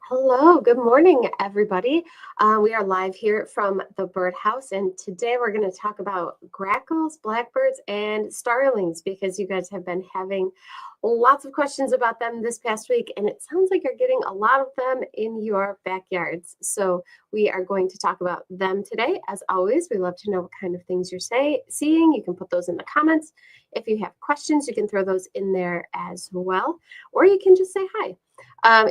Hello, good morning, everybody. We are live here from the birdhouse, and today we're going to talk about grackles, blackbirds, and starlings because you guys have been having lots of questions about them this past week, and it sounds like you're getting a lot of them in your backyards. So we are going to talk about them today. As always, we love to know what kind of things you're seeing. You can put those in the comments. If you have questions, you can throw those in there as well, or you can just say hi.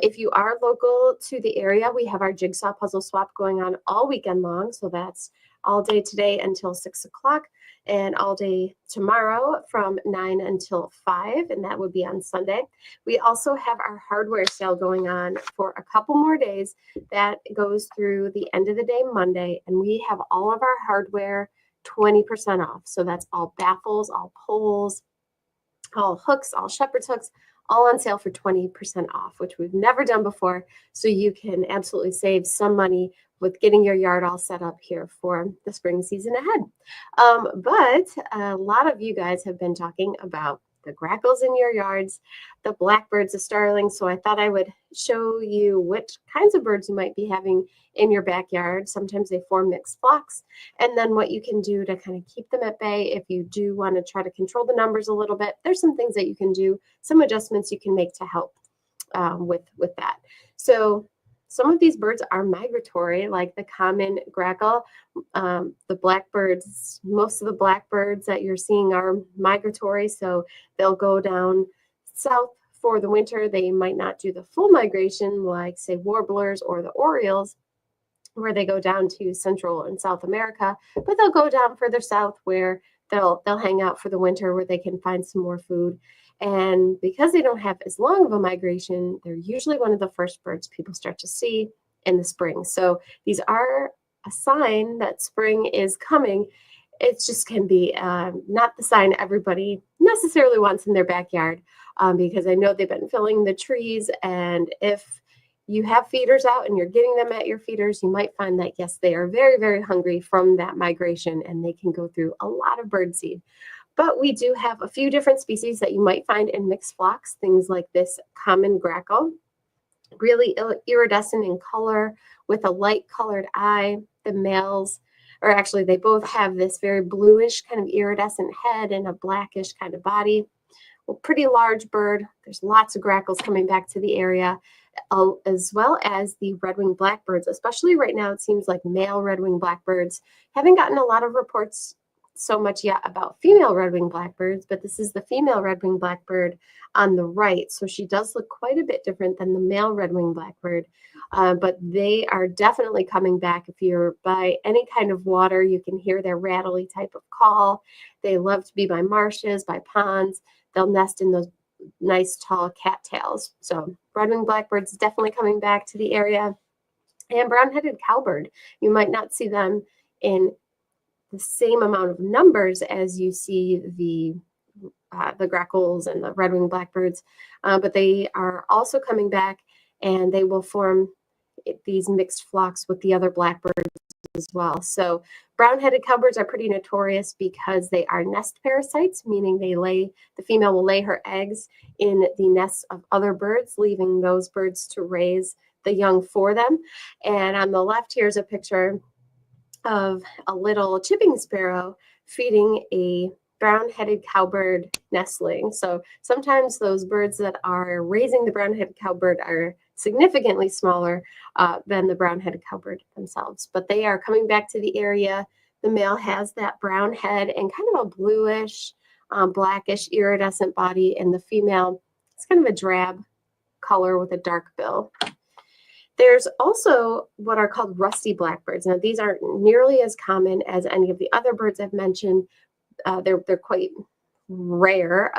If you are local to the area, we have our jigsaw puzzle swap going on all weekend long. So that's all day today until 6 o'clock and all day tomorrow from 9 until 5, and that would be on Sunday. We also have our hardware sale going on for a couple more days. That goes through the end of the day Monday, and we have all of our hardware 20% off. So that's all baffles, all poles, all hooks, all shepherd's hooks, all on sale for 20% off, which we've never done before. So you can absolutely save some money with getting your yard all set up here for the spring season ahead. But a lot of you guys have been talking about the grackles in your yards, the blackbirds, the starlings. So I thought I would show you what kinds of birds you might be having in your backyard. Sometimes they form mixed flocks, and then what you can do to kind of keep them at bay if you do want to try to control the numbers a little bit. There's some things that you can do, some adjustments you can make to help with that. So some of these birds are migratory, like the common grackle. The blackbirds, most of the blackbirds that you're seeing are migratory, so they'll go down south for the winter. They might not do the full migration like, say, warblers or the orioles, where they go down to Central and South America, but they'll go down further south where they'll hang out for the winter, where they can find some more food. And because they don't have as long of a migration, they're usually one of the first birds people start to see in the spring. So these are a sign that spring is coming. It just can be not the sign everybody necessarily wants in their backyard, because I know they've been filling the trees. And if you have feeders out and you're getting them at your feeders, you might find that, yes, they are very, very hungry from that migration, and they can go through a lot of birdseed. But we do have a few different species that you might find in mixed flocks, things like this common grackle, really iridescent in color with a light colored eye. The males, or actually they both have this very bluish kind of iridescent head and a blackish kind of body. Well, pretty large bird. There's lots of grackles coming back to the area, as well as the red-winged blackbirds. Especially right now, it seems like male red-winged blackbirds. Haven't gotten a lot of reports so much yet about female red-winged blackbirds, but this is the female red-winged blackbird on the right. So she does look quite a bit different than the male red-winged blackbird, but they are definitely coming back. If you're by any kind of water, you can hear their rattly type of call. They love to be by marshes, by ponds. They'll nest in those nice tall cattails. So red-winged blackbirds definitely coming back to the area. And brown-headed cowbird, you might not see them in the same amount of numbers as you see the grackles and the red-winged blackbirds, but they are also coming back, and they will form these mixed flocks with the other blackbirds as well. So brown-headed cowbirds are pretty notorious because they are nest parasites, meaning the female will lay her eggs in the nests of other birds, leaving those birds to raise the young for them. And on the left, here's a picture of a little chipping sparrow feeding a brown-headed cowbird nestling. So sometimes those birds that are raising the brown-headed cowbird are significantly smaller than the brown-headed cowbird themselves, but they are coming back to the area. The male has that brown head and kind of a bluish, blackish, iridescent body, and the female, it's kind of a drab color with a dark bill. There's also what are called rusty blackbirds. Now, these aren't nearly as common as any of the other birds I've mentioned. They're quite rare,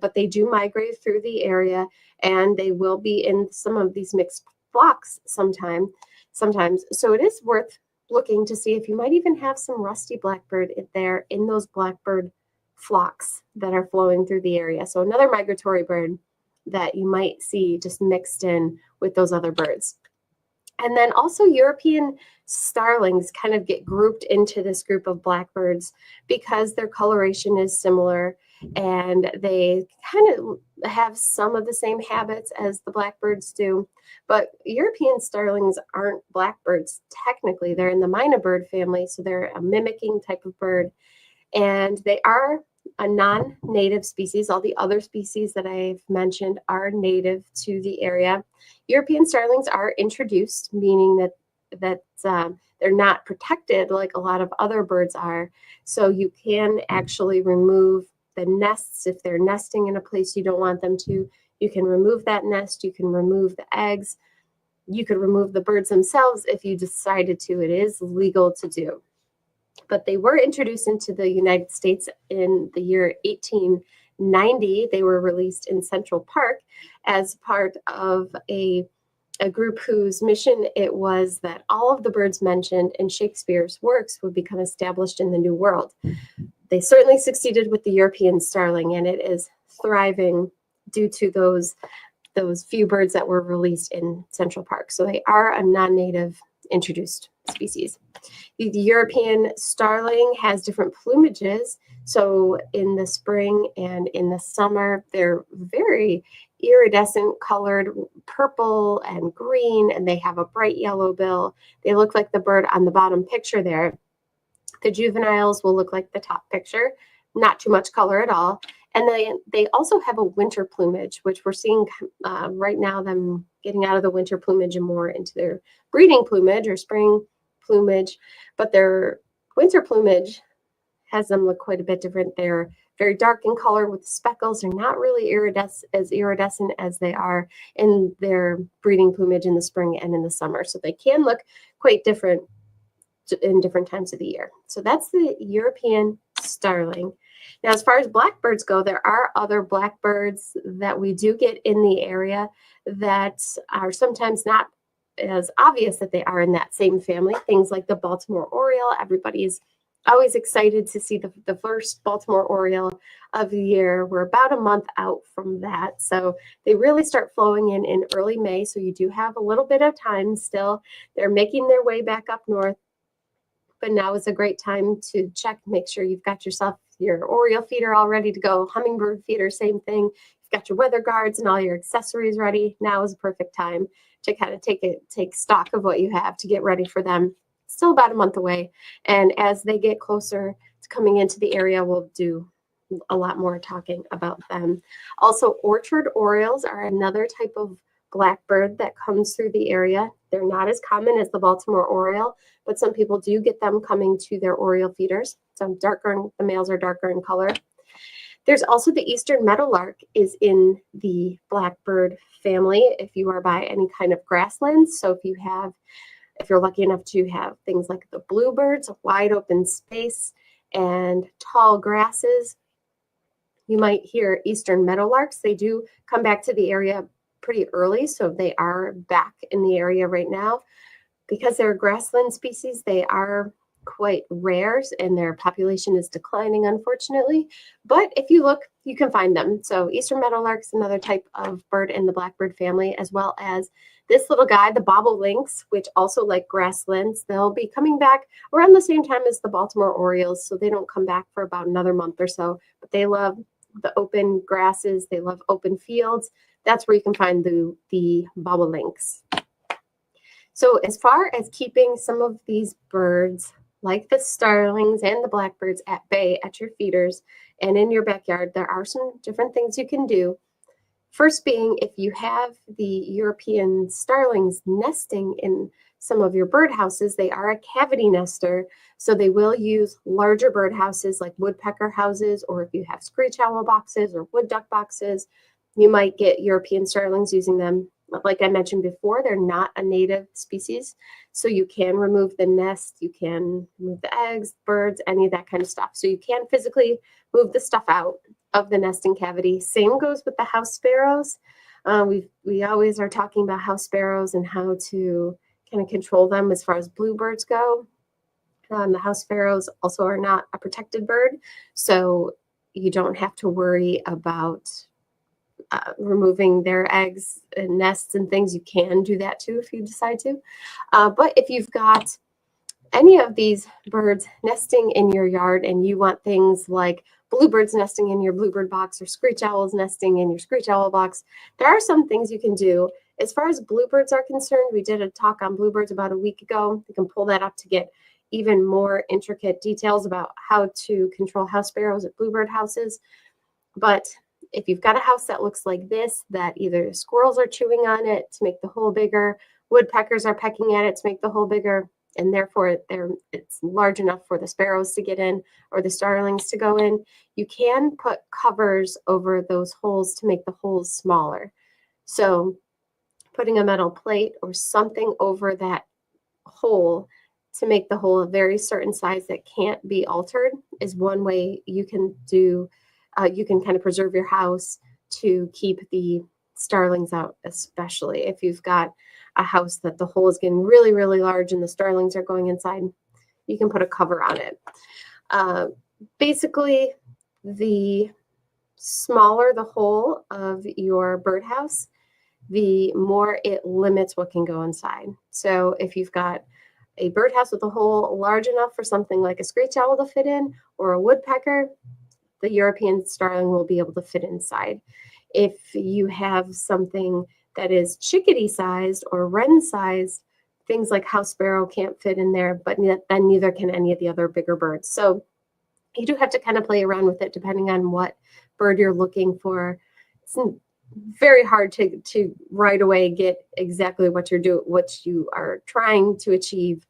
but they do migrate through the area, and they will be in some of these mixed flocks sometimes. So it is worth looking to see if you might even have some rusty blackbird there in those blackbird flocks that are flowing through the area. So another migratory bird that you might see just mixed in with those other birds. And then also European starlings kind of get grouped into this group of blackbirds because their coloration is similar. and they kind of have some of the same habits as the blackbirds do. But European starlings aren't blackbirds technically. They're in the mynah bird family, so they're a mimicking type of bird, and they are a non-native species. All the other species that I've mentioned are native to the area. European starlings are introduced, meaning that they're not protected like a lot of other birds are. So you can actually remove the nests if they're nesting in a place you don't want them to. You can remove that nest. You can remove the eggs. You could remove the birds themselves if you decided to. It is legal to do. But they were introduced into the United States in the year 1890. They were released in Central Park as part of a group whose mission it was that all of the birds mentioned in Shakespeare's works would become established in the New World. They certainly succeeded with the European starling, and it is thriving due to those few birds that were released in Central Park. So they are a non-native introduced species. The European starling has different plumages. So in the spring and in the summer, they're very iridescent colored, purple and green, and they have a bright yellow bill. They look like the bird on the bottom picture there. The juveniles will look like the top picture, not too much color at all. And they also have a winter plumage, which we're seeing right now, them getting out of the winter plumage and more into their breeding plumage or spring plumage. But their winter plumage has them look quite a bit different. They're very dark in color with speckles. They're not really as iridescent as they are in their breeding plumage in the spring and in the summer. So they can look quite different in different times of the year. So that's the European starling. Now, as far as blackbirds go, there are other blackbirds that we do get in the area that are sometimes not as obvious that they are in that same family. Things like the Baltimore oriole. Everybody is always excited to see the first Baltimore oriole of the year. We're about a month out from that. So they really start flowing in early May. So you do have a little bit of time still. They're making their way back up north. But now is a great time to check, make sure you've got yourself your Oriole feeder all ready to go. Hummingbird feeder, same thing. You've got your weather guards and all your accessories ready. Now is a perfect time to kind of take stock of what you have to get ready for them. Still about a month away. And as they get closer to coming into the area, we'll do a lot more talking about them. Also, orchard orioles are another type of blackbird that comes through the area. They're not as common as the Baltimore oriole, but some people do get them coming to their oriole feeders. So the males are darker in color. There's also the eastern meadowlark is in the blackbird family if you are by any kind of grasslands. So if you're lucky enough to have things like the bluebirds, wide open space and tall grasses, you might hear eastern meadowlarks. They do come back to the area pretty early, so they are back in the area right now. Because they're a grassland species, they are quite rare and their population is declining, unfortunately. But if you look, you can find them. So eastern meadowlark's another type of bird in the blackbird family, as well as this little guy, the bobolinks, which also like grasslands. They'll be coming back around the same time as the Baltimore orioles, so they don't come back for about another month or so. But they love the open grasses. They love open fields. That's where you can find the bobolinks. So as far as keeping some of these birds, like the starlings and the blackbirds, at bay at your feeders and in your backyard, there are some different things you can do. First being, if you have the European starlings nesting in some of your birdhouses, they are a cavity nester, so they will use larger birdhouses like woodpecker houses, or if you have screech owl boxes or wood duck boxes, you might get European starlings using them. Like I mentioned before, they're not a native species, so you can remove the nest, you can remove the eggs, birds, any of that kind of stuff. So you can physically move the stuff out of the nesting cavity. Same goes with the house sparrows. We always are talking about house sparrows and how to kind of control them as far as bluebirds go. The house sparrows also are not a protected bird, so you don't have to worry about removing their eggs and nests and things. You can do that too if you decide to. But if you've got any of these birds nesting in your yard and you want things like bluebirds nesting in your bluebird box or screech owls nesting in your screech owl box, there are some things you can do. As far as bluebirds are concerned, we did a talk on bluebirds about a week ago. You can pull that up to get even more intricate details about how to control house sparrows at bluebird houses. But if you've got a house that looks like this, that either squirrels are chewing on it to make the hole bigger, woodpeckers are pecking at it to make the hole bigger, and therefore it's large enough for the sparrows to get in or the starlings to go in, you can put covers over those holes to make the holes smaller. So putting a metal plate or something over that hole to make the hole a very certain size that can't be altered is one way you can do. You can kind of preserve your house to keep the starlings out, especially if you've got a house that the hole is getting really, really large and the starlings are going inside. You can put a cover on it. Basically, the smaller the hole of your birdhouse, the more it limits what can go inside. So if you've got a birdhouse with a hole large enough for something like a screech owl to fit in or a woodpecker, the European starling will be able to fit inside. If you have something that is chickadee sized or wren sized, things like house sparrow can't fit in there, but then neither can any of the other bigger birds. So you do have to kind of play around with it depending on what bird you're looking for. It's very hard to right away get exactly what you are trying to achieve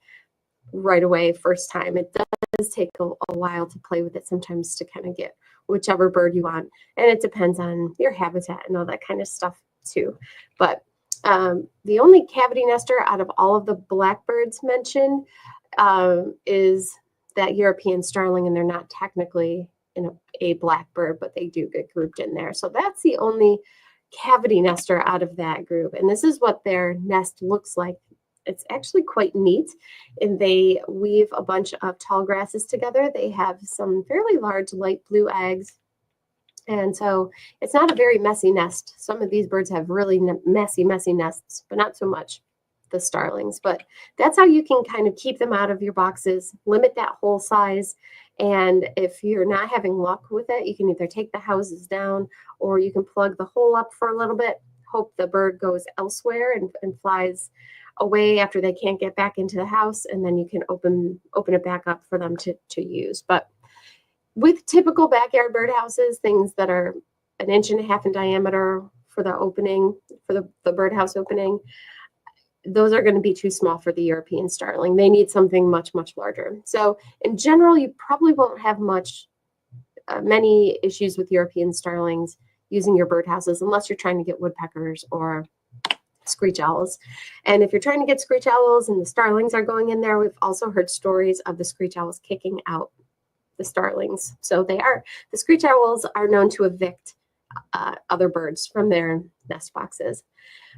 right away first time. It does take a while to play with it sometimes to kind of get whichever bird you want, and it depends on your habitat and all that kind of stuff too. But the only cavity nester out of all of the blackbirds mentioned is that European starling, and they're not technically a blackbird, but they do get grouped in there. So that's the only cavity nester out of that group, and this is what their nest looks like. It's actually quite neat, and they weave a bunch of tall grasses together. They have some fairly large light blue eggs, and so it's not a very messy nest. Some of these birds have really messy nests, but not so much the starlings. But that's how you can kind of keep them out of your boxes, limit that hole size, and if you're not having luck with it, you can either take the houses down or you can plug the hole up for a little bit, hope the bird goes elsewhere and flies away after they can't get back into the house, and then you can open it back up for them to use. But with typical backyard birdhouses, things that are 1.5 inches in diameter for the opening, for the birdhouse opening, those are going to be too small for the European starling. They need something much, much larger. So in general, you probably won't have many issues with European starlings using your birdhouses unless you're trying to get woodpeckers or screech owls. And if you're trying to get screech owls and the starlings are going in there, we've also heard stories of the screech owls kicking out the starlings. So the screech owls are known to evict other birds from their nest boxes.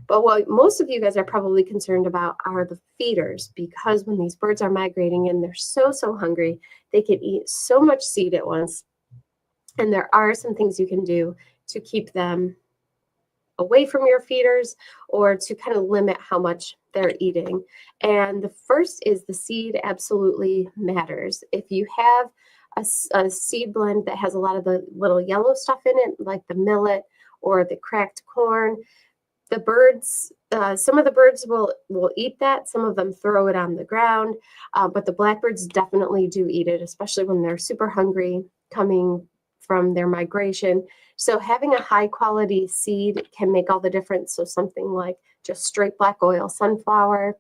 But what most of you guys are probably concerned about are the feeders, because when these birds are migrating in, they're so hungry, they can eat so much seed at once. And there are some things you can do to keep them away from your feeders or to kind of limit how much they're eating. And the first is the seed absolutely matters. If you have a seed blend that has a lot of the little yellow stuff in it, like the millet or the cracked corn, the birds, some of the birds will eat that. Some of them throw it on the ground, but the blackbirds definitely do eat it, especially when they're super hungry coming from their migration. So having a high quality seed can make all the difference. So something like just straight black oil sunflower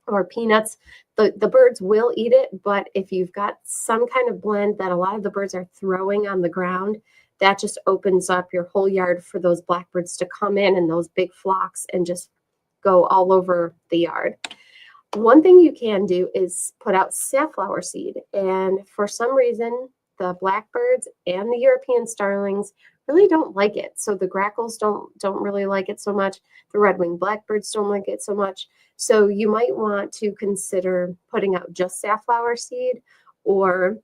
or peanuts, the birds will eat it. But if you've got some kind of blend that a lot of the birds are throwing on the ground, that just opens up your whole yard for those blackbirds to come in those big flocks and just go all over the yard. One thing you can do is put out safflower seed. And for some reason, the blackbirds and the European starlings really don't like it. So the Grackles don't really like it so much. The red-winged blackbirds don't like it so much. So you might want to consider putting out just safflower seed or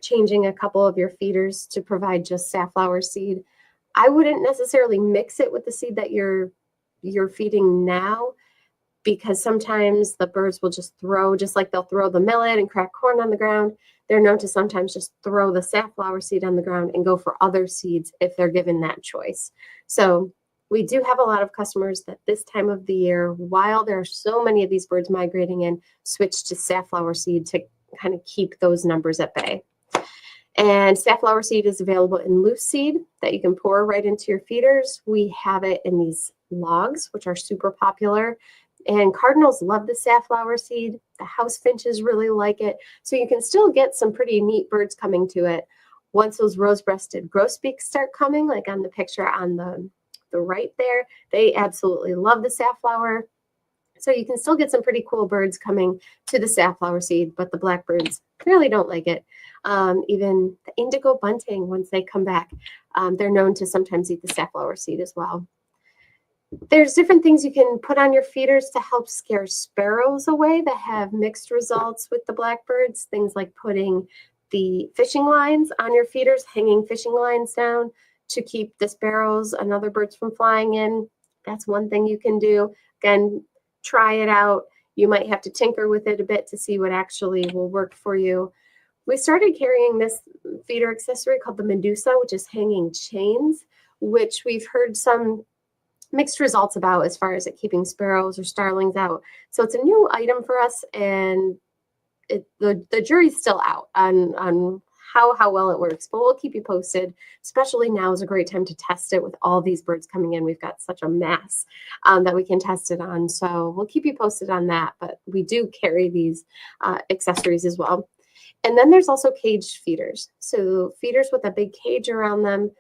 changing a couple of your feeders to provide just safflower seed. I wouldn't necessarily mix it with the seed that you're feeding now. because sometimes the birds will just throw, just like they'll throw the millet and cracked corn on the ground. They're known to sometimes just throw the safflower seed on the ground and go for other seeds if they're given that choice. So we do have a lot of customers that this time of the year, while there are so many of these birds migrating in, switch to safflower seed to kind of keep those numbers at bay. And safflower seed is available in loose seed that you can pour right into your feeders. We have it in these logs, which are super popular. And cardinals love the safflower seed. The house finches really like it. So you can still get some pretty neat birds coming to it. Once those rose-breasted grosbeaks start coming, like on the picture on the right there, they absolutely love the safflower. So you can still get some pretty cool birds coming to the safflower seed, but the blackbirds really don't like it. Even the indigo bunting, once they come back, they're known to sometimes eat the safflower seed as well. There's different things you can put on your feeders to help scare sparrows away that have mixed results with the blackbirds. Things like putting the fishing lines on your feeders, hanging fishing lines down to keep the sparrows and other birds from flying in. That's one thing you can do. Again, try it out. You might have to tinker with it a bit to see what actually will work for you. We started carrying this feeder accessory called the Medusa, which is hanging chains, which we've heard some mixed results about as far as it keeping sparrows or starlings out. So it's a new item for us, and the jury's still out on how well it works, but we'll keep you posted. Especially now is a great time to test it with all these birds coming in. We've got such a mass that we can test it on. So we'll keep you posted on that, but we do carry these accessories as well. And then there's also caged feeders. So feeders with a big cage around them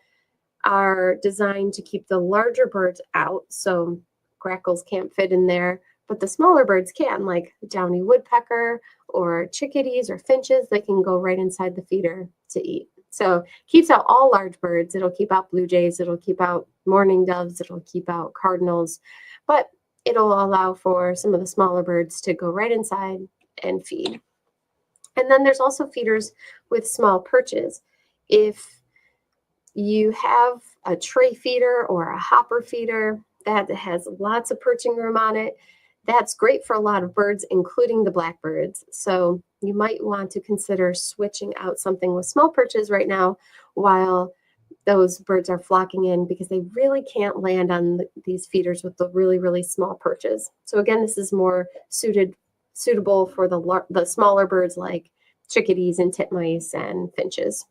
are designed to keep the larger birds out. So grackles can't fit in there, but the smaller birds can, like downy woodpecker or chickadees or finches. They can go right inside the feeder to eat. So keeps out all large birds. It'll keep out blue jays. It'll keep out mourning doves. It'll keep out cardinals, but it'll allow for some of the smaller birds to go right inside and feed. And then there's also feeders with small perches. If you have a tray feeder or a hopper feeder that has lots of perching room on it, that's great for a lot of birds, including the blackbirds. So you might want to consider switching out something with small perches right now while those birds are flocking in, because they really can't land on these feeders with the really, really small perches. So again, this is more suitable for the smaller birds like chickadees and titmice and finches.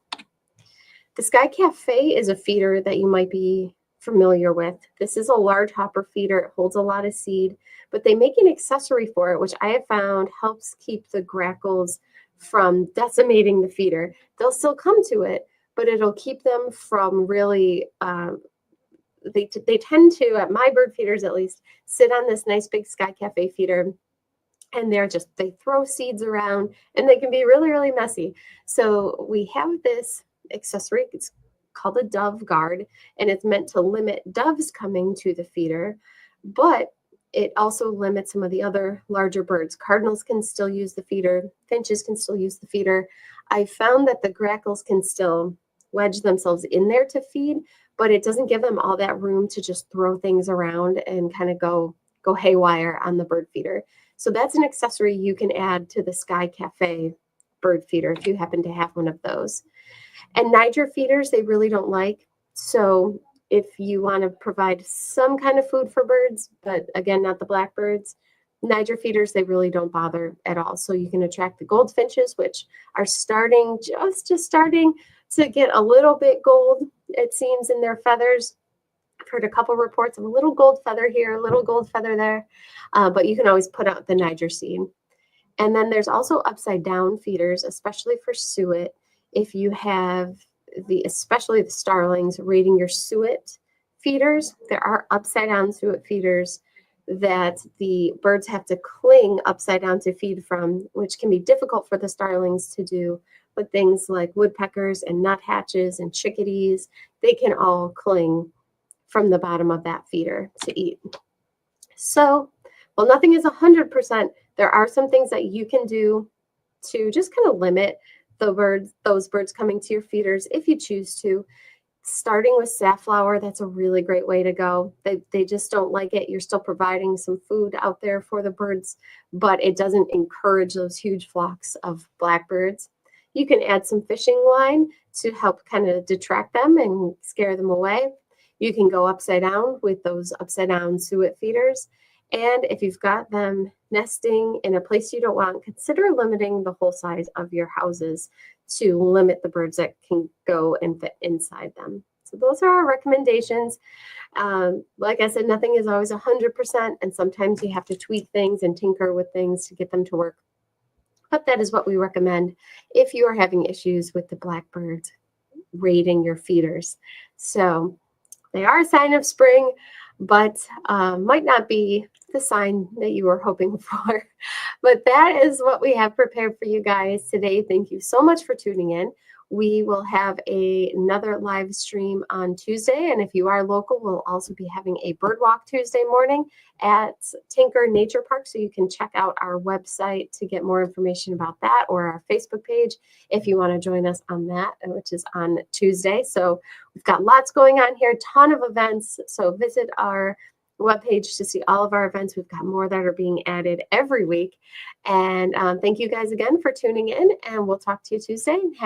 The Sky Cafe is a feeder that you might be familiar with. This is a large hopper feeder. It holds a lot of seed, but they make an accessory for it, which I have found helps keep the grackles from decimating the feeder. They'll still come to it, but it'll keep them from really, they tend to, at my bird feeders at least, sit on this nice big Sky Cafe feeder, and they throw seeds around, and they can be really, really messy. So we have this accessory. It's called a dove guard, and it's meant to limit doves coming to the feeder, but it also limits some of the other larger birds. Cardinals can still use the feeder. Finches can still use the feeder. I found that the grackles can still wedge themselves in there to feed, but it doesn't give them all that room to just throw things around and kind of go haywire on the bird feeder. So that's an accessory you can add to the Sky Cafe bird feeder if you happen to have one of those. And Niger feeders, they really don't like. So if you want to provide some kind of food for birds, but again, not the blackbirds, Niger feeders, they really don't bother at all. So you can attract the goldfinches, which are just starting to get a little bit gold, it seems, in their feathers. I've heard a couple reports of a little gold feather here, a little gold feather there, but you can always put out the Niger seed. And then there's also upside down feeders, especially for suet. If you have especially the starlings raiding your suet feeders, there are upside down suet feeders that the birds have to cling upside down to feed from, which can be difficult for the starlings to do. But things like woodpeckers and nuthatches and chickadees, they can all cling from the bottom of that feeder to eat. So, while nothing is 100%, there are some things that you can do to just kind of limit those birds coming to your feeders if you choose to. Starting with safflower, that's a really great way to go. They just don't like it. You're still providing some food out there for the birds, but it doesn't encourage those huge flocks of blackbirds. You can add some fishing line to help kind of detract them and scare them away. You can go upside down with those upside down suet feeders. And if you've got them nesting in a place you don't want, consider limiting the whole size of your houses to limit the birds that can go and fit inside them. So those are our recommendations. Like I said, nothing is always 100%, and sometimes you have to tweak things and tinker with things to get them to work. But that is what we recommend if you are having issues with the blackbirds raiding your feeders. So they are a sign of spring, but might not be the sign that you were hoping for. But that is what we have prepared for you guys today. Thank you so much for tuning in. We will have another live stream on Tuesday. And if you are local, we'll also be having a bird walk Tuesday morning at Tinker Nature Park. So you can check out our website to get more information about that, or our Facebook page if you want to join us on that, which is on Tuesday. So we've got lots going on here, ton of events. So visit our webpage to see all of our events. We've got more that are being added every week. And thank you guys again for tuning in, and we'll talk to you Tuesday.